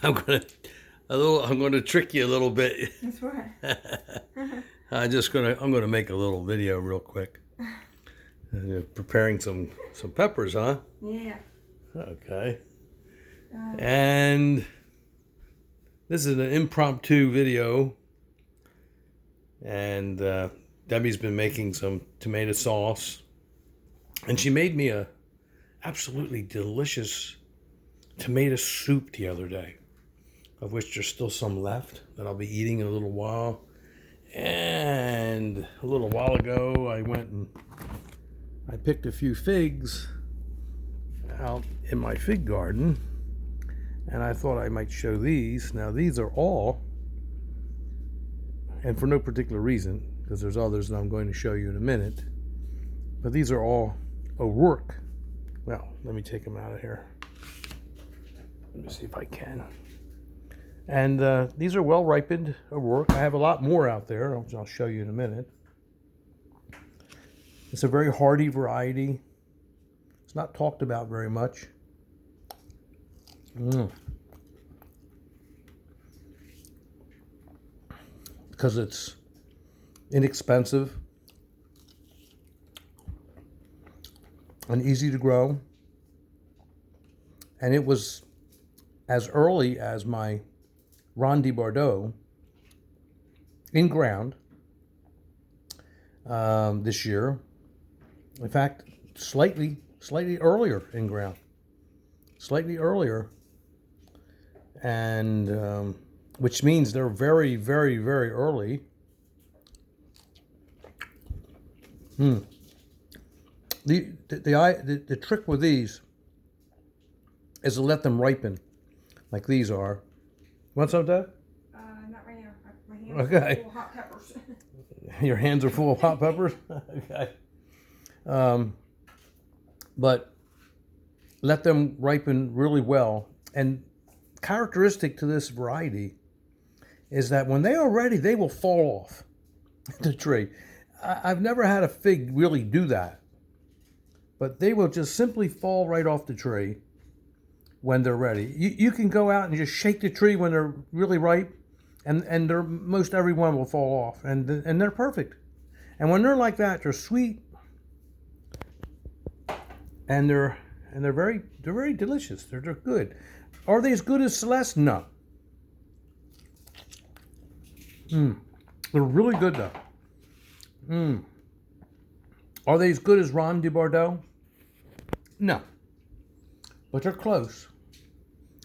I'm gonna trick you a little bit. That's right. I'm gonna make a little video real quick. You're preparing some peppers, huh? Yeah. Okay. And this is an impromptu video, and Debbie's been making some tomato sauce, and she made me a absolutely delicious tomato soup the other day, of which there's still some left that I'll be eating in a little while. And a little while ago, I went and I picked a few figs out in my fig garden, and I thought I might show these. Now, these are all, and for no particular reason, because there's others that I'm going to show you in a minute, but these are all O'Rourke. Well, let me take them out of here. Let me see if I can. And these are well ripened O'Rourke. I have a lot more out there. I'll show you in a minute. It's a very hardy variety. It's not talked about very much. Because it's inexpensive and easy to grow. And it was as early as my Ronde Bardot in ground this year. In fact, slightly earlier in ground. Slightly earlier. And which means they're very, very, very early. The trick with these is to let them ripen, like these are. Want some, Dad? Not right now. My hands Okay. are full of hot peppers. Your hands are full of hot peppers? Okay. But let them ripen really well. And characteristic to this variety is that when they are ready, they will fall off the tree. I've never had a fig really do that. But they will just simply fall right off the tree when they're ready. You can go out and just shake the tree when they're really ripe, and most every one will fall off, and they're perfect. And when they're like that, they're sweet, and they're very delicious. They're good. Are they as good as Celeste? No. They're really good though. Are they as good as Ronde de Bordeaux? No. But they're close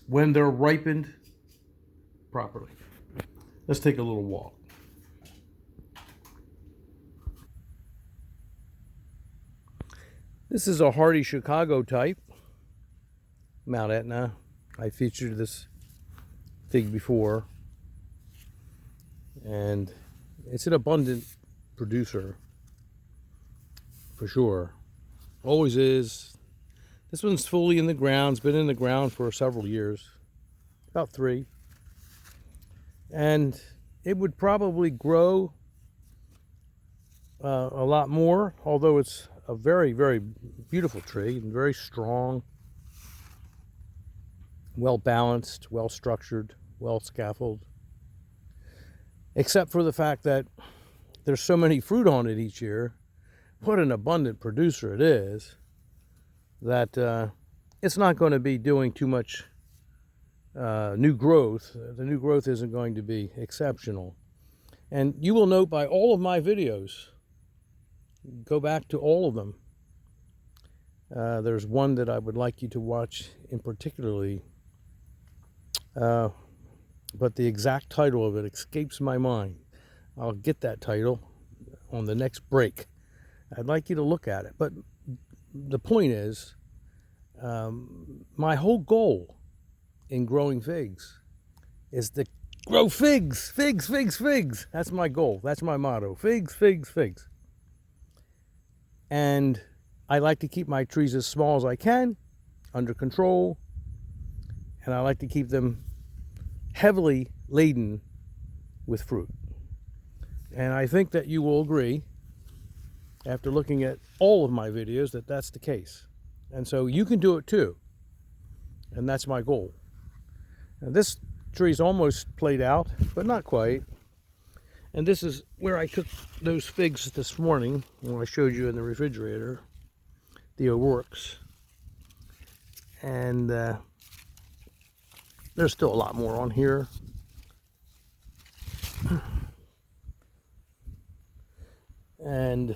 when they're ripened properly. Let's take a little walk. This is a hardy Chicago type, Mount Etna. I featured this fig before, and it's an abundant producer for sure. Always is. This one's fully in the ground. It's been in the ground for several years, about 3. And it would probably grow a lot more, although it's a very, very beautiful tree and very strong, well balanced, well structured, well scaffolded. Except for the fact that there's so many fruit on it each year. What an abundant producer it is, that it's not going to be doing too much new growth. The new growth isn't going to be exceptional. And you will note by all of my videos, go back to all of them. There's one that I would like you to watch in particularly, but the exact title of it escapes my mind. I'll get that title on the next break. I'd like you to look at it. But the point is, my whole goal in growing figs is to grow figs, figs, figs, figs. That's my goal. That's my motto. Figs, figs, figs. And I like to keep my trees as small as I can, under control, and I like to keep them heavily laden with fruit. And I think that you will agree, after looking at all of my videos, that that's the case. And so you can do it too. And that's my goal. Now this tree's almost played out, but not quite. And this is where I took those figs this morning when I showed you in the refrigerator, the O'Rourke's. And there's still a lot more on here. And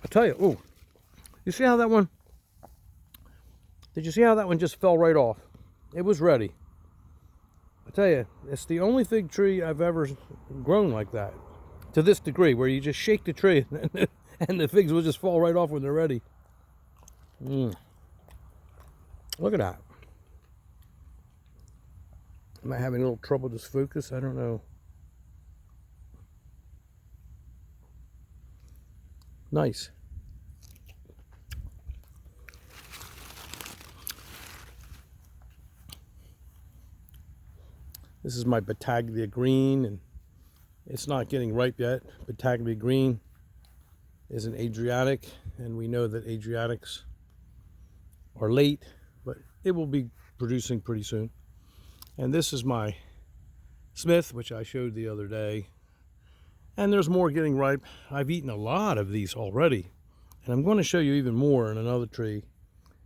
I tell you, oh, you see how that one, did you see how that one just fell right off? It was ready. I tell you, it's the only fig tree I've ever grown like that, to this degree, where you just shake the tree and the figs will just fall right off when they're ready. Look at that. Am I having a little trouble with this focus? I don't know. Nice. This is my Battaglia green, and it's not getting ripe yet. Battaglia green is an Adriatic, and we know that Adriatics are late, but it will be producing pretty soon. And this is my Smith, which I showed the other day. And there's more getting ripe. I've eaten a lot of these already, and I'm going to show you even more in another tree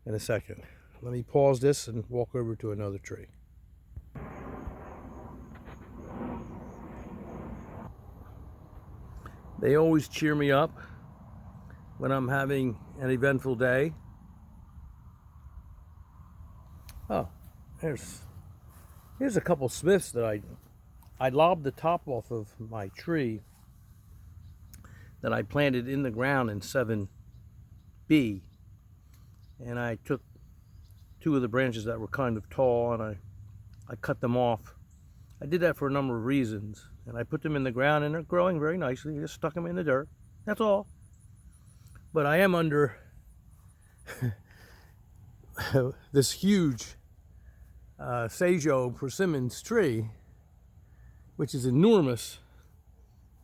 in a second. Let me pause this and walk over to another tree. They always cheer me up when I'm having an eventful day. Oh, here's a couple Smiths that I lobbed the top off of my tree that I planted in the ground in 7B, and I took two of the branches that were kind of tall and I cut them off. I did that for a number of reasons, and I put them in the ground and they're growing very nicely. I just stuck them in the dirt, that's all. But I am under this huge Sajo Persimmons tree, which is enormous,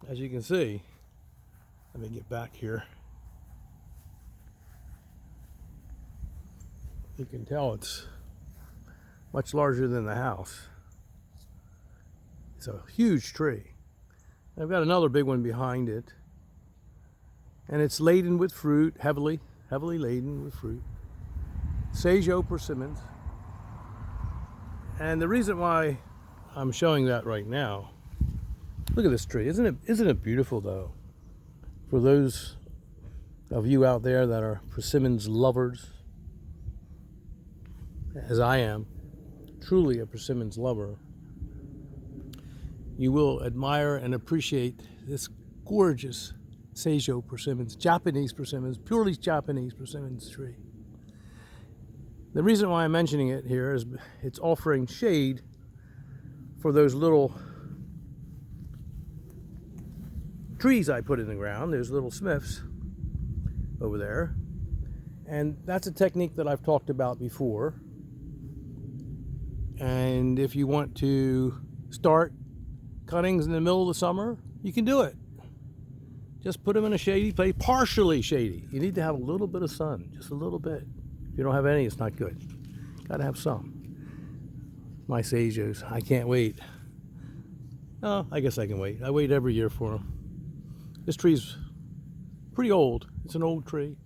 as you can see. Let me get back here. You can tell it's much larger than the house. It's a huge tree. I've got another big one behind it, and it's laden with fruit, heavily laden with fruit. Sajo Persimmons. And the reason why I'm showing that right now, look at this tree. Isn't it beautiful though? For those of you out there that are persimmons lovers, as I am, truly a persimmons lover, you will admire and appreciate this gorgeous Sajo Persimmons, Japanese persimmons, purely Japanese persimmons tree. The reason why I'm mentioning it here is it's offering shade for those little trees I put in the ground, those little Smiths over there. And that's a technique that I've talked about before. And if you want to start cuttings in the middle of the summer, you can do it. Just put them in a shady place, partially shady. You need to have a little bit of sun, just a little bit. If you don't have any, it's not good. Got to have some. My Sajos, I can't wait. Oh, I guess I can wait. I wait every year for them. This tree's pretty old. It's an old tree.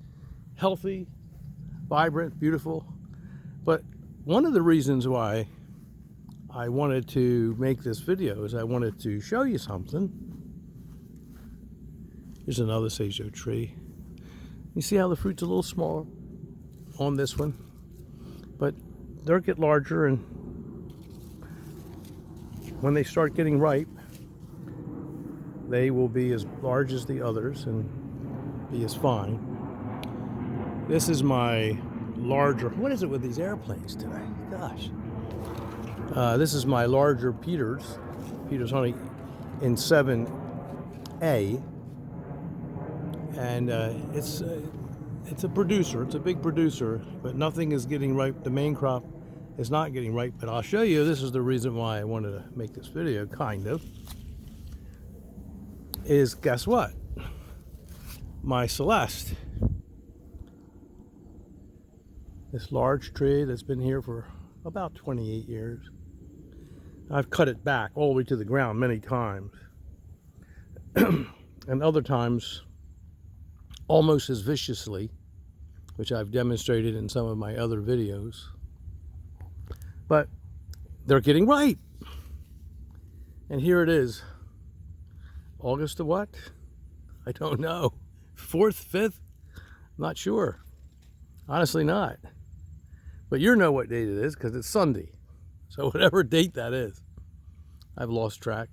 Healthy, vibrant, beautiful. But one of the reasons why I wanted to make this video is I wanted to show you something. Here's another Sajo tree. You see how the fruit's a little smaller on this one, but they'll get larger, and when they start getting ripe, they will be as large as the others and be as fine. This is my larger, what is it with these airplanes today? Gosh. This is my larger Peter's honey in 7A, and it's a producer. It's a big producer, but nothing is getting ripe. The main crop is not getting ripe, but I'll show you. This is the reason why I wanted to make this video, kind of, is guess what? My Celeste This large tree that's been here for about 28 years. I've cut it back all the way to the ground many times. And other times almost as viciously, which I've demonstrated in some of my other videos. But they're getting ripe. And here it is. August of what? I don't know. 4th, 5th? Not sure. Honestly not. But you know what date it is because it's Sunday. So whatever date that is, I've lost track.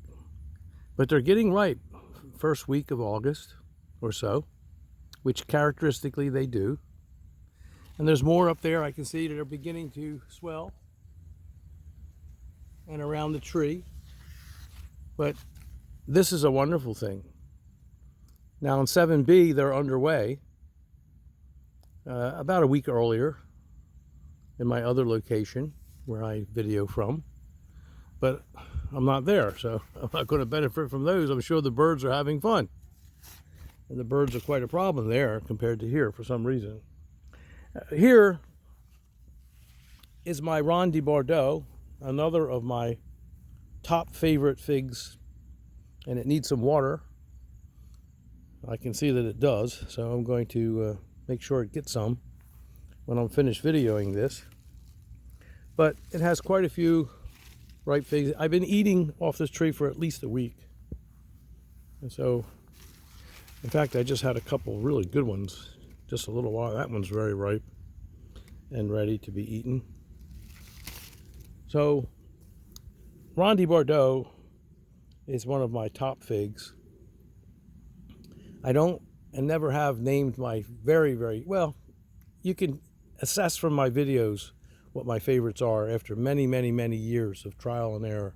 But they're getting ripe. First week of August or so, which characteristically they do. And there's more up there I can see that are beginning to swell and around the tree. But this is a wonderful thing. Now in 7B, they're underway about a week earlier in my other location where I video from. But I'm not there, so I'm not going to benefit from those. I'm sure the birds are having fun. And the birds are quite a problem there compared to here for some reason. Here is my Ronde Bardot, another of my top favorite figs, and it needs some water. I can see that it does, so I'm going to make sure it gets some when I'm finished videoing this. But it has quite a few ripe figs. I've been eating off this tree for at least a week. And so, in fact, I just had a couple really good ones just a little while. That one's very ripe and ready to be eaten. So, Ronde Bardot is one of my top figs. I don't and never have named my very, well, you can assess from my videos what my favorites are after many, many years of trial and error.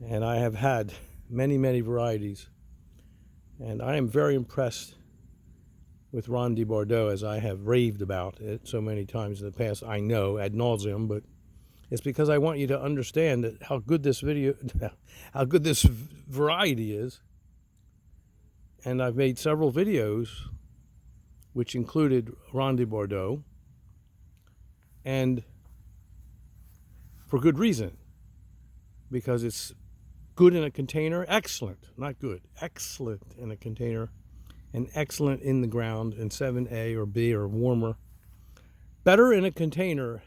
And I have had many varieties. And I am very impressed with Ronde Bardot, as I have raved about it so many times in the past. I know ad nauseum, but it's because I want you to understand that how good this variety is. And I've made several videos which included Ronde Bardot, and for good reason, because it's good in a container, excellent, not good, excellent in a container, and excellent in the ground in 7A or B or warmer. Better in a container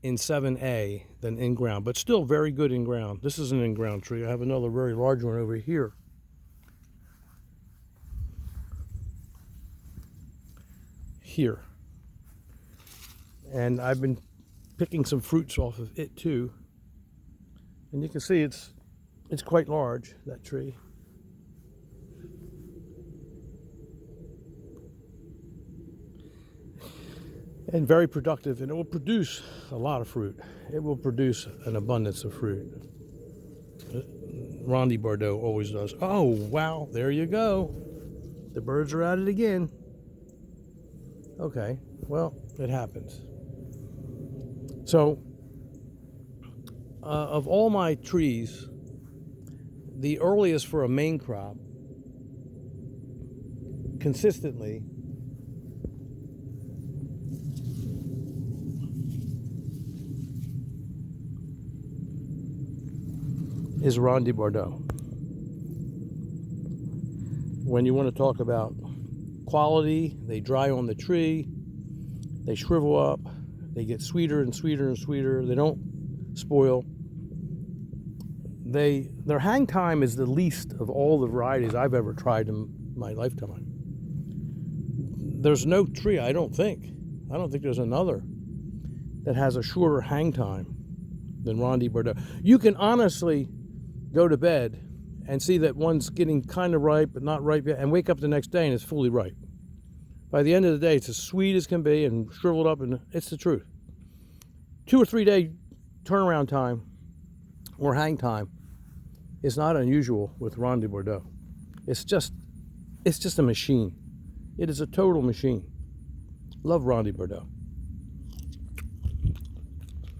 in 7A than in ground, but still very good in ground. This is an in-ground tree. I have another very large one over here. Here. And I've been picking some fruits off of it too. And you can see it's quite large, that tree. And very productive, and it will produce a lot of fruit. It will produce an abundance of fruit. Ronde Bardot always does. Oh, wow, there you go. The birds are at it again. Okay, well, it happens. So, of all my trees, the earliest for a main crop, consistently, is Ronde Bardot. When you want to talk about quality, they dry on the tree, they shrivel up, they get sweeter and sweeter and sweeter, they don't spoil. Their hang time is the least of all the varieties I've ever tried in my lifetime. There's no tree, I don't think there's another that has a shorter hang time than Ronde Bardot. You can honestly go to bed and see that one's getting kind of ripe but not ripe yet, and wake up the next day and it's fully ripe. By the end of the day, it's as sweet as can be and shriveled up, and it's the truth. 2 or 3 day turnaround time or hang time is not unusual with Ronde Bardot. It's just a machine. It is a total machine. Love Ronde Bardot.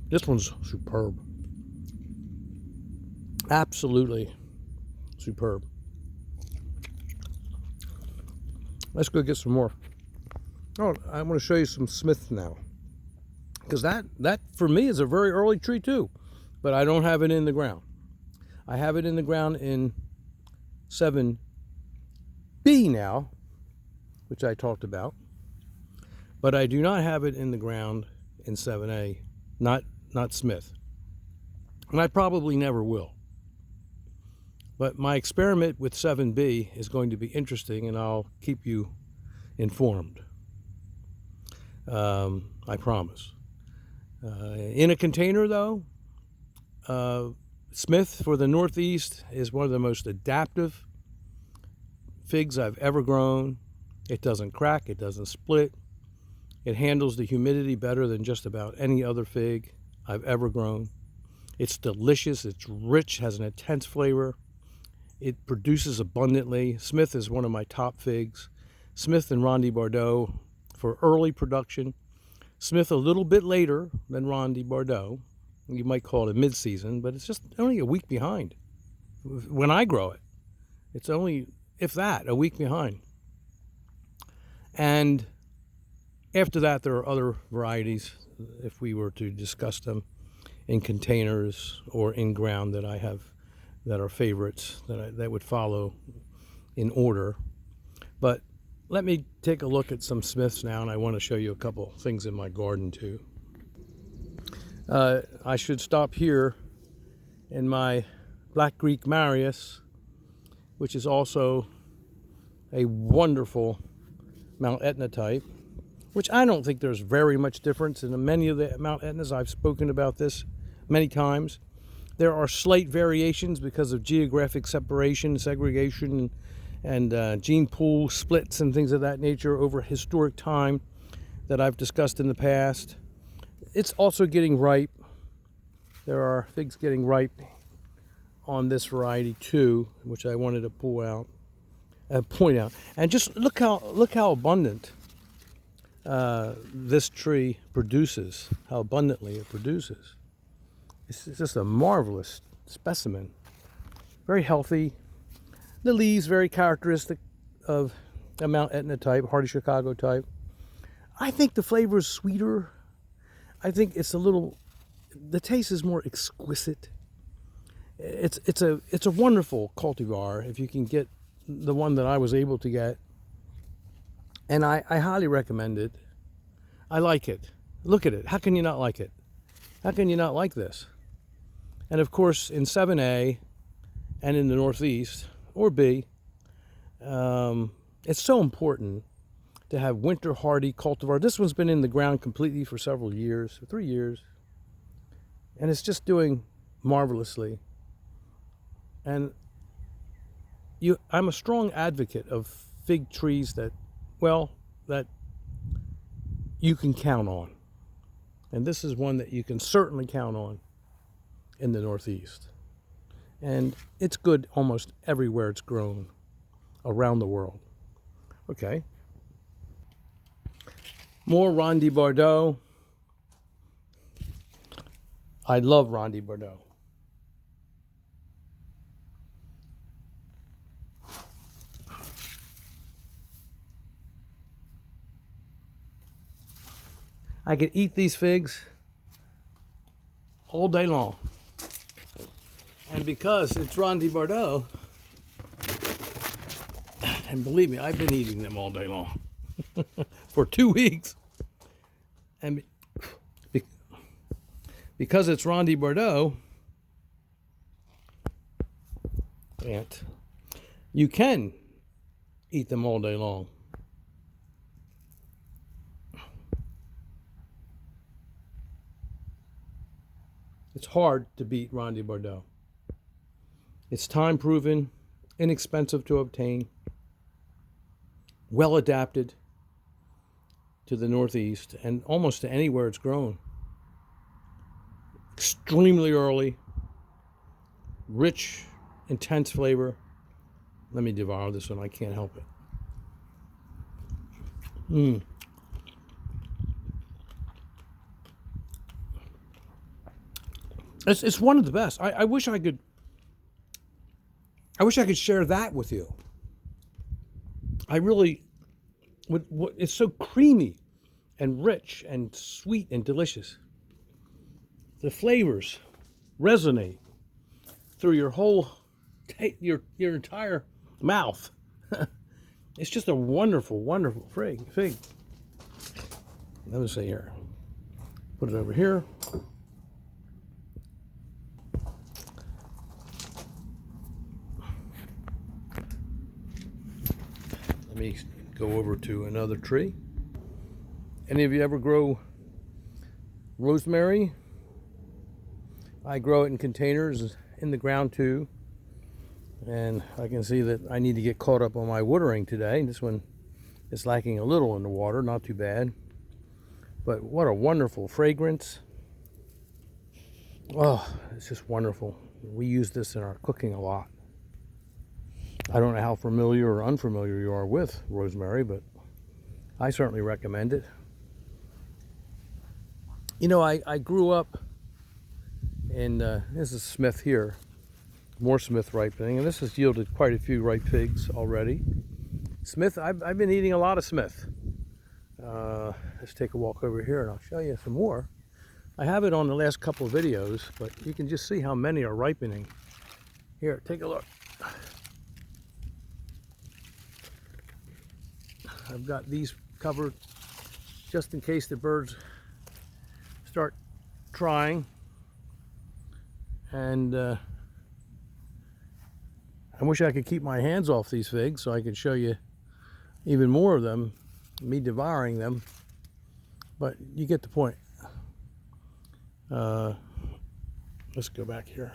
This one's superb. Absolutely superb. Let's go get some more. Oh, I want to show you some Smith now. Because that for me is a very early tree too. But I don't have it in the ground. I have it in the ground in 7B now, which I talked about. But I do not have it in the ground in 7A, not Smith. And I probably never will. But my experiment with 7B is going to be interesting, and I'll keep you informed. I promise. In a container, though, Smith for the Northeast is one of the most adaptive figs I've ever grown. It doesn't crack, it doesn't split. It handles the humidity better than just about any other fig I've ever grown. It's delicious, it's rich, has an intense flavor. It produces abundantly. Smith is one of my top figs. Smith and Ronde Bardot for early production. Smith a little bit later than Ronde Bardot. You might call it mid-season, but it's just only a week behind. When I grow it, it's only, if that, a week behind. And after that, there are other varieties, if we were to discuss them, in containers or in ground that I have that are favorites that would follow in order. But let me take a look at some Smiths now, and I want to show you a couple things in my garden too. I should stop here in my Black Greek Marius, which is also a wonderful Mount Etna type, which I don't think there's very much difference in many of the Mount Etnas. I've spoken about this many times. There are slight variations because of geographic separation, segregation, and gene pool splits and things of that nature over historic time that I've discussed in the past. It's also getting ripe. There are figs getting ripe on this variety too, which I wanted to point out. And just look how abundant this tree produces, how abundantly it produces. It's just a marvelous specimen. Very healthy. The leaves very characteristic of a Mount Etna type, hardy Chicago type. I think the flavor is sweeter. I think it's the taste is more exquisite. It's a wonderful cultivar if you can get the one that I was able to get. And I highly recommend it. I like it. Look at it. How can you not like it? How can you not like this? And of course, in 7A and in the Northeast, or B, it's so important to have winter hardy cultivar. This one's been in the ground completely for several years, 3 years, and it's just doing marvelously. And I'm a strong advocate of fig trees that you can count on. And this is one that you can certainly count on in the Northeast. And it's good almost everywhere it's grown around the world. Okay. More Ronde Bardot. I love Ronde Bardot. I could eat these figs all day long. And because it's Ronde Bardot, and believe me, I've been eating them all day long for 2 weeks. And because it's Ronde Bardot, you can eat them all day long. It's hard to beat Ronde Bardot. It's time proven, inexpensive to obtain, well adapted to the Northeast and almost to anywhere it's grown. Extremely early, rich, intense flavor. Let me devour this one, I can't help it. It's one of the best. I wish I could share that with you. I really It's so creamy and rich and sweet and delicious. The flavors resonate through your whole, your entire mouth. It's just a wonderful, wonderful fig. Let me see here. Put it over here. Let me go over to another tree. Any of you ever grow rosemary? I grow it in containers in the ground too. And I can see that I need to get caught up on my watering today. This one is lacking a little in the water, not too bad. But what a wonderful fragrance. Oh, it's just wonderful. We use this in our cooking a lot. I don't know how familiar or unfamiliar you are with rosemary, but I certainly recommend it. You know, I grew up in, this is Smith here, more Smith ripening, and this has yielded quite a few ripe figs already. Smith, I've been eating a lot of Smith. Let's take a walk over here and I'll show you some more. I have it on the last couple of videos, but you can just see how many are ripening. Here, take a look. I've got these covered just in case the birds start trying. And I wish I could keep my hands off these figs so I could show you even more of them, me devouring them, but you get the point. Let's go back here.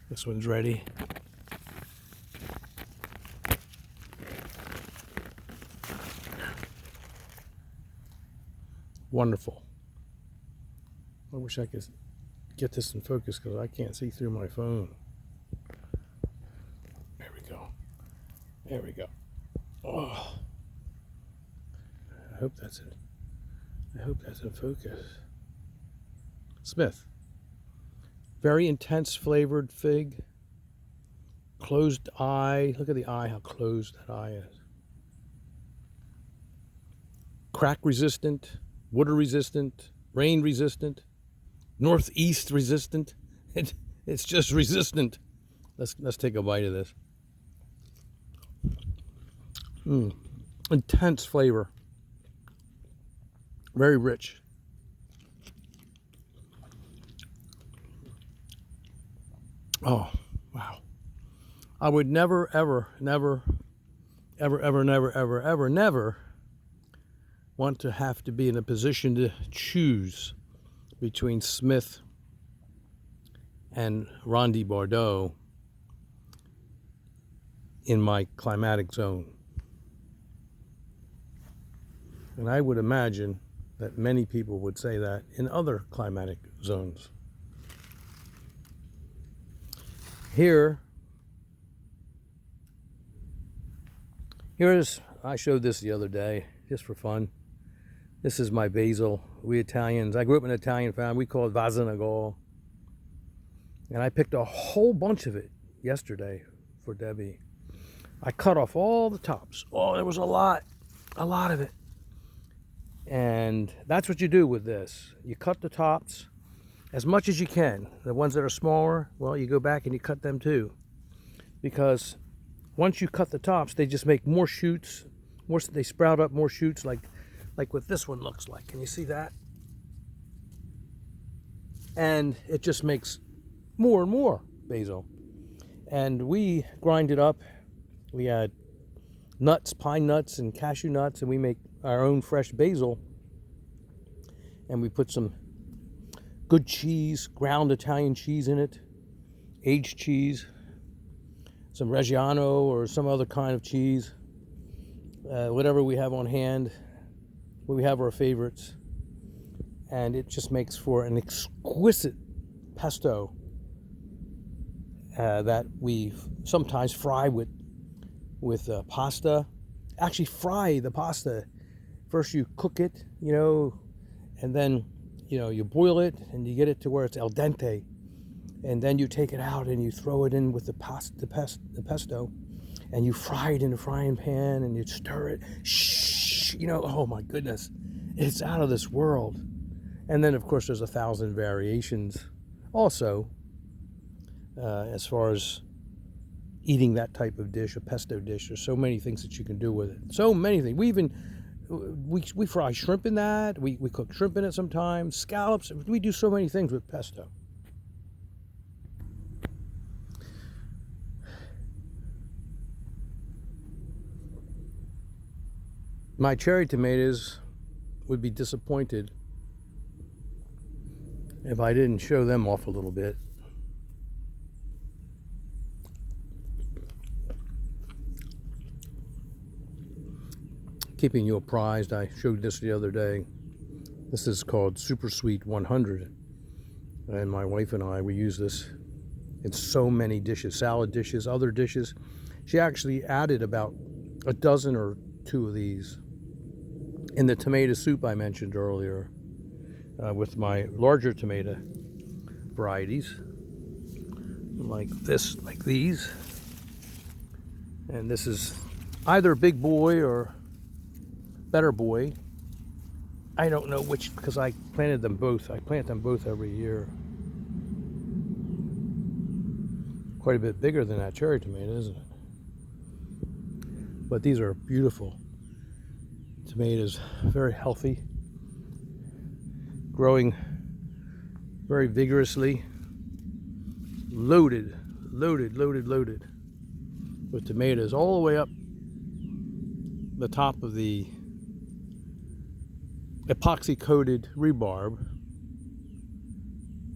This one's ready. Wonderful. I wish I could get this in focus because I can't see through my phone. There we go. There we go. Oh, I hope that's it. I hope that's in focus. Smith. Very intense flavored fig. Closed eye. Look at the eye, how closed that eye is. Crack resistant, water resistant, rain resistant, northeast resistant. It's just resistant. Let's take a bite of this. Intense flavor. Very rich. Oh, wow. I would never, ever, never, ever, ever, never, ever, ever, never want to have to be in a position to choose between Smith and Ronde Bardot in my climatic zone. And I would imagine that many people would say that in other climatic zones. Here's, I showed this the other day, just for fun. This is my basil. We Italians, I grew up in an Italian family, we call it Basil. And I picked a whole bunch of it yesterday for Debbie. I cut off all the tops. Oh, there was a lot of it. And that's what you do with this. You cut the tops as much as you can. The ones that are smaller, well, you go back and you cut them too. Because once you cut the tops, they just make more shoots. They sprout up more shoots like what this one looks like. Can you see that? And it just makes more and more basil. And we grind it up. We add nuts, pine nuts and cashew nuts, and we make our own fresh basil. And we put some good cheese, ground Italian cheese in it, aged cheese, some Reggiano or some other kind of cheese, whatever we have on hand. We have our favorites, and it just makes for an exquisite pesto that we sometimes fry with pasta. Actually fry the pasta. First you cook it, and then, you boil it and you get it to where it's al dente. And then you take it out and you throw it in with the pesto. and you fry it in a frying pan and you stir it. Shh, you know, oh my goodness, it's out of this world. And then, of course, there's 1,000 variations also as far as eating that type of dish, a pesto dish. There's so many things that you can do with it. So many things. We fry shrimp in that. We cook shrimp in it sometimes. Scallops. We do so many things with pesto. My cherry tomatoes would be disappointed if I didn't show them off a little bit. Keeping you apprised, I showed this the other day. This is called Super Sweet 100. And my wife and I, we use this in so many dishes, salad dishes, other dishes. She actually added about a dozen or two of these in the tomato soup I mentioned earlier with my larger tomato varieties, like this, like these. And this is either Big Boy or Better Boy. I don't know which, because I planted them both. I plant them both every year. Quite a bit bigger than that cherry tomato, isn't it? But these are beautiful tomatoes, very healthy, growing very vigorously, loaded with tomatoes all the way up the top of the epoxy coated rebarb.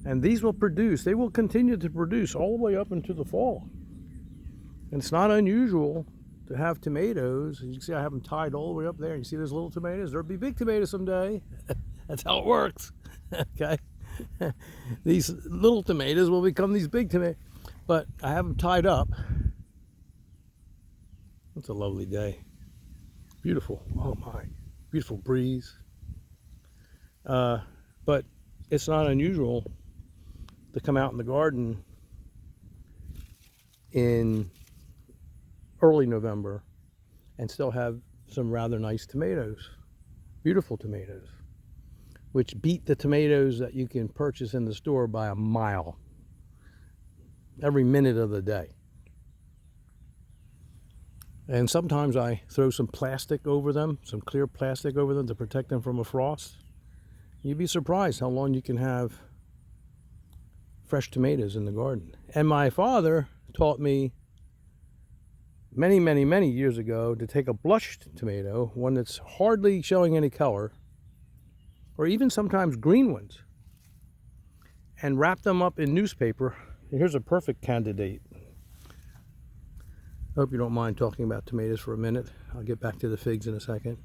And these will produce, they will continue to produce all the way up into the fall. And it's not unusual to have tomatoes. You can see I have them tied all the way up there. You see those little tomatoes? There'll be big tomatoes someday. That's how it works. Okay? These little tomatoes will become these big tomatoes. But I have them tied up. It's a lovely day. Beautiful. Oh my. Beautiful breeze. But it's not unusual to come out in the garden in early November and still have some rather nice tomatoes, beautiful tomatoes, which beat the tomatoes that you can purchase in the store by a mile every minute of the day. And sometimes I throw some plastic over them, some clear plastic over them to protect them from a frost. You'd be surprised how long you can have fresh tomatoes in the garden. And my father taught me many years ago to take a blushed tomato, one that's hardly showing any color, or even sometimes green ones, and wrap them up in newspaper. Here's a perfect candidate. I hope you don't mind talking about tomatoes for a minute. I'll get back to the figs in a second.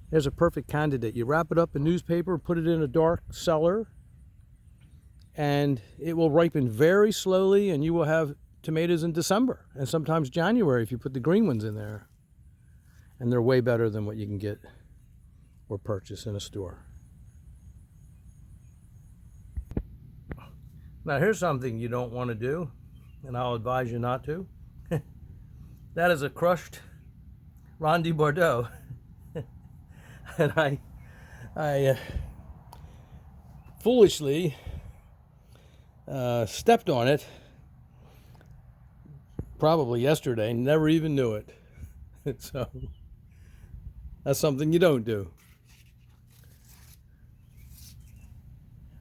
There's a perfect candidate. You wrap it up in newspaper, put it in a dark cellar, and it will ripen very slowly, and you will have tomatoes in December and sometimes January if you put the green ones in there. And they're way better than what you can get or purchase in a store. Now here's something you don't want to do, and I'll advise you not to. That is a crushed Ronde Bordeaux. And I foolishly stepped on it probably yesterday, never even knew it. So that's something you don't do.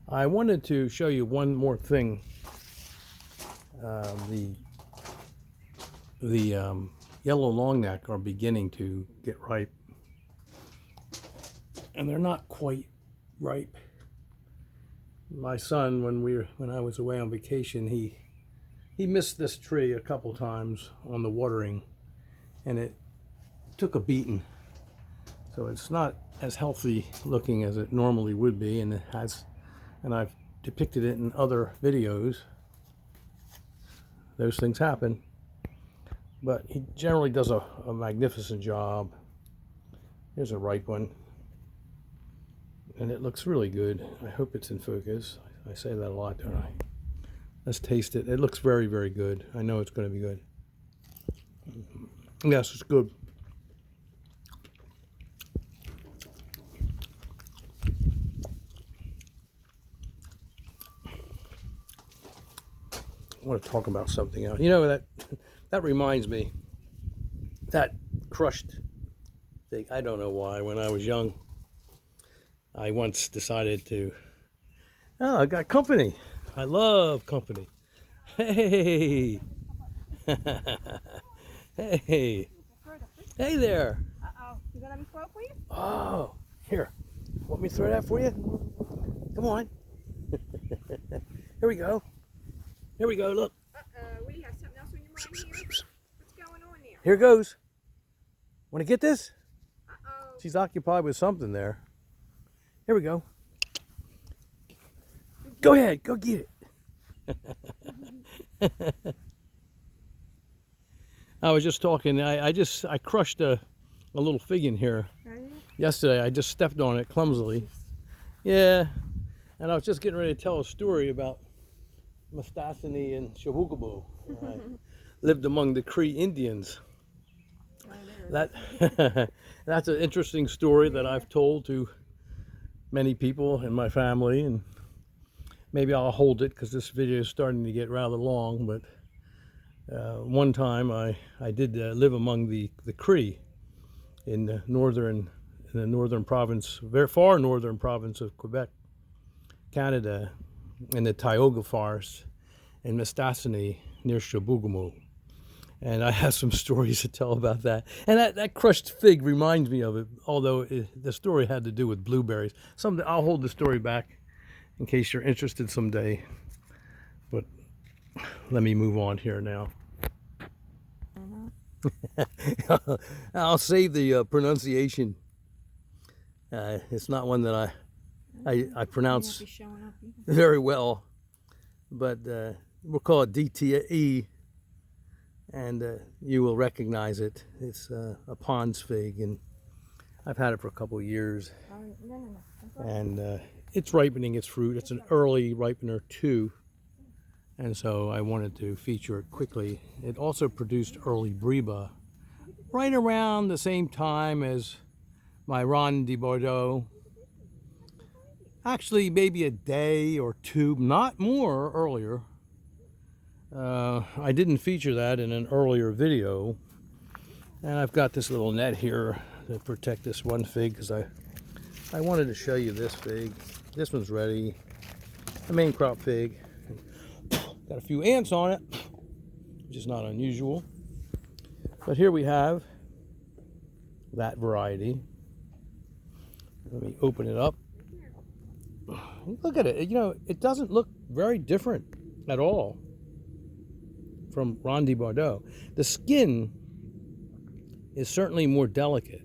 I wanted to show you one more thing. The yellow long neck are beginning to get ripe, and they're not quite ripe. My son, when I was away on vacation, he missed this tree a couple times on the watering, and it took a beating. So it's not as healthy looking as it normally would be, and I've depicted it in other videos. Those things happen, but he generally does a magnificent job. Here's a ripe one, and it looks really good. I hope it's in focus. I say that a lot, don't I? Let's taste it. It looks very good. I know it's going to be good. Yes, it's good. I want to talk about something else. You know, that reminds me, that crushed thing, I don't know why, when I was young, I once decided to, oh, I got company. I love company. Hey. Hey. Hey there. Uh-oh. You gonna let me throw it for you? Oh, here. Want me to throw that for you? Come on. Here we go. Here we go, look. Uh-oh. We have something else on your mind here? What's going on there? Here goes. Want to get this? Uh-oh. She's occupied with something there. Here we go. Go ahead, go get it. I was just talking, I crushed a little fig in here yesterday. I just stepped on it clumsily. Yeah, and I was just getting ready to tell a story about Mustacini and Shabukabu. I lived among the Cree Indians. That's an interesting story that I've told to many people in my family, and maybe I'll hold it because this video is starting to get rather long. But one time I did live among the Cree in the northern province, very far northern province of Quebec, Canada, in the Tioga Forest in Mustacini near Shabugamu. And I have some stories to tell about that. And that crushed fig reminds me of it, although the story had to do with blueberries. Someday I'll hold the story back in case you're interested someday. But let me move on here now. I'll save the pronunciation. It's not one that I pronounce very well, but we'll call it DTE, and you will recognize it. It's a Pond's fig, and I've had it for a couple of years, and it's ripening its fruit. It's an early ripener too, and so I wanted to feature it quickly. It also produced early Breba right around the same time as my Ronde de Bordeaux. Actually, maybe a day or two, not more, earlier. I didn't feature that in an earlier video. And I've got this little net here to protect this one fig because I wanted to show you this fig. This one's ready. A main crop fig. Got a few ants on it, which is not unusual. But here we have that variety. Let me open it up. Look at it. You know, it doesn't look very different at all from Ronde de Bordeaux. The skin is certainly more delicate.